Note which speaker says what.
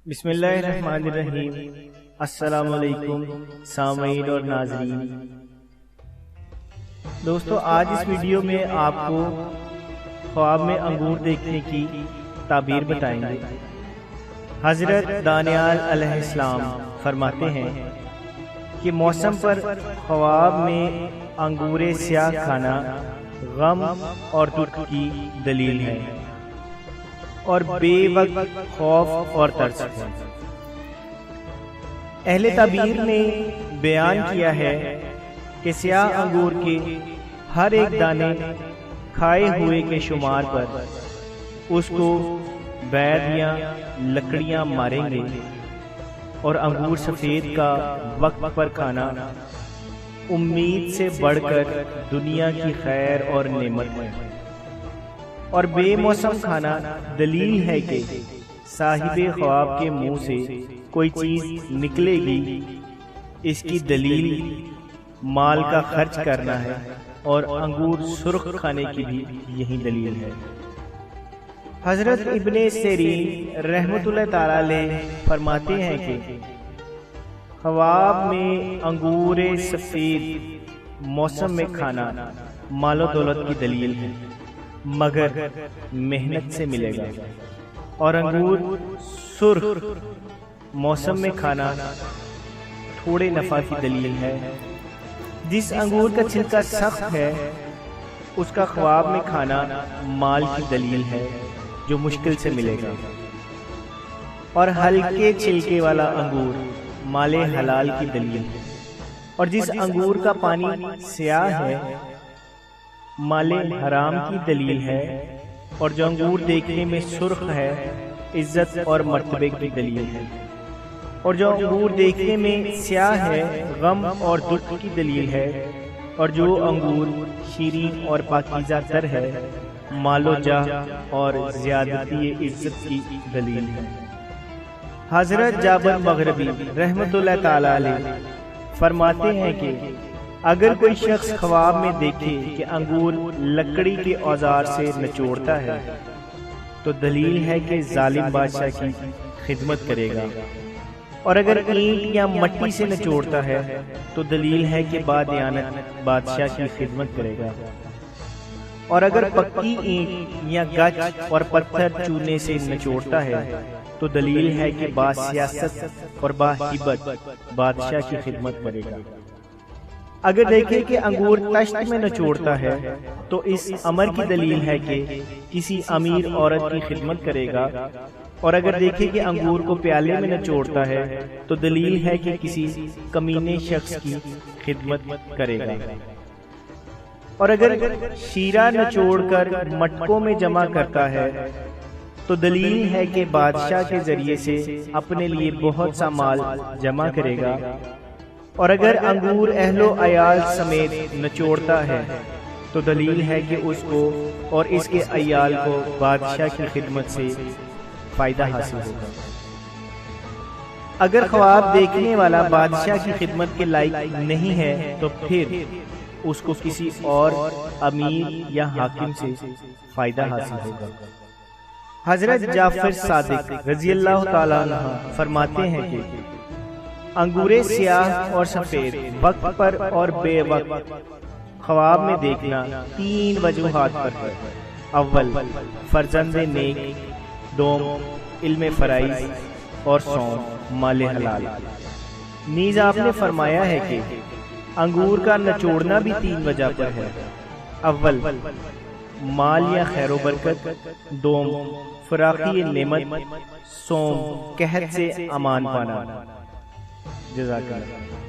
Speaker 1: بسم اللہ الرحمن الرحیم۔ السلام علیکم سامعین اور ناظرین۔ دوستو، آج اس ویڈیو میں آپ کو خواب میں انگور دیکھنے کی تعبیر بتائیں گے۔ حضرت دانیال علیہ السلام فرماتے ہیں کہ موسم پر خواب میں انگور سیاہ کھانا غم اور دکھ کی دلیل ہے اور بے وقت خوف اور ترس ہے۔ اہل تعبیر نے بیان کیا ہے کہ سیاہ انگور کے ہر ایک دانے کھائے ہوئے کے شمار پر اس کو بید یا لکڑیاں ماریں گے، اور انگور سفید کا وقت پر کھانا امید سے بڑھ کر دنیا کی خیر اور نعمت ہے، اور بے موسم کھانا دلیل ہے کہ صاحب خواب کے منہ سے کوئی چیز نکلے گی۔ اس کی دلیل مال کا خرچ کرنا ہے، اور انگور سرخ کھانے کی بھی یہی دلیل ہے۔ حضرت ابن سیرین رحمۃ اللہ تعالی علیہ فرماتے ہیں کہ خواب میں انگور سفید موسم میں کھانا مال و دولت کی دلیل ہے، مگر محنت سے ملے گا، اور انگور سرخ موسم میں کھانا تھوڑے نفع کی دلیل ہے۔ جس انگور کا چھلکا سخت ہے اس کا خواب میں کھانا مال کی دلیل ہے جو مشکل سے ملے گا، اور ہلکے چھلکے والا انگور مال حلال کی دلیل ہے، اور جس انگور کا پانی سیاہ ہے مال حرام کی دلیل ہے، اور جو انگور دیکھنے میں سرخ ہے عزت اور مرتبے کی دلیل ہے، اور جو انگور دیکھنے میں سیاہ ہے غم اور دکھ کی دلیل ہے، اور جو انگور شیرین اور پاکیزہ تر ہے مال و جاہ اور زیادتی عزت کی دلیل ہے۔ حضرت جابر مغربی رحمۃ اللہ تعالی علیہ فرماتے ہیں کہ اگر کوئی شخص خواب میں دیکھے کہ انگور لکڑی کے اوزار سے نچوڑتا ہے تو دلیل ہے کہ ظالم بادشاہ کی خدمت کرے گا، اور اگر اینٹ یا مٹی سے نچوڑتا ہے تو دلیل ہے کہ بادیانت بادشاہ کی خدمت کرے گا، اور اگر پکی اینٹ یا گچ اور پتھر چونے سے نچوڑتا ہے تو دلیل ہے کہ باسیاست اور باہیبت بادشاہ کی خدمت کرے گا۔ اگر دیکھے کہ انگور تشت میں نچوڑتا ہے تو اس امر کی دلیل ہے کہ کسی امیر عورت کی خدمت کرے گا، اور اگر دیکھے کہ انگور کو پیالے میں نچوڑتا ہے تو دلیل ہے کہ کسی کمینے شخص کی خدمت کرے گا، اور اگر شیرہ نچوڑ کر مٹکوں میں جمع کرتا ہے تو دلیل ہے کہ بادشاہ کے ذریعے سے اپنے لیے بہت سا مال جمع کرے گا، اور اگر انگور اہل و عیال سمیت نچوڑتا ہے تو دلیل ہے کہ اس کو اور اس کے عیال کو بادشاہ کی خدمت سے فائدہ حاصل ہوگا۔ اگر خواب دیکھنے والا بادشاہ کی خدمت کے لائق نہیں ہے تو پھر اس کو کسی اور امیر یا حاکم سے فائدہ حاصل ہوگا۔ حضرت جعفر صادق رضی اللہ تعالیٰ عنہ فرماتے ہیں کہ انگور سیاہ اور سفید وقت پر اور بے وقت خواب میں دیکھنا 3 وجوہات پر ہے۔ اول، فرزند نیک، دوم، علم فرائض، اور سوم، مال حلال۔ نیز آپ نے فرمایا ہے کہ انگور کا نچوڑنا بھی 3 وجہ پر ہے۔ اول، مال یا خیر و برکت، دوم، فراخی نعمت، سوم، قحط سے امان پانا۔ جزاک اللہ۔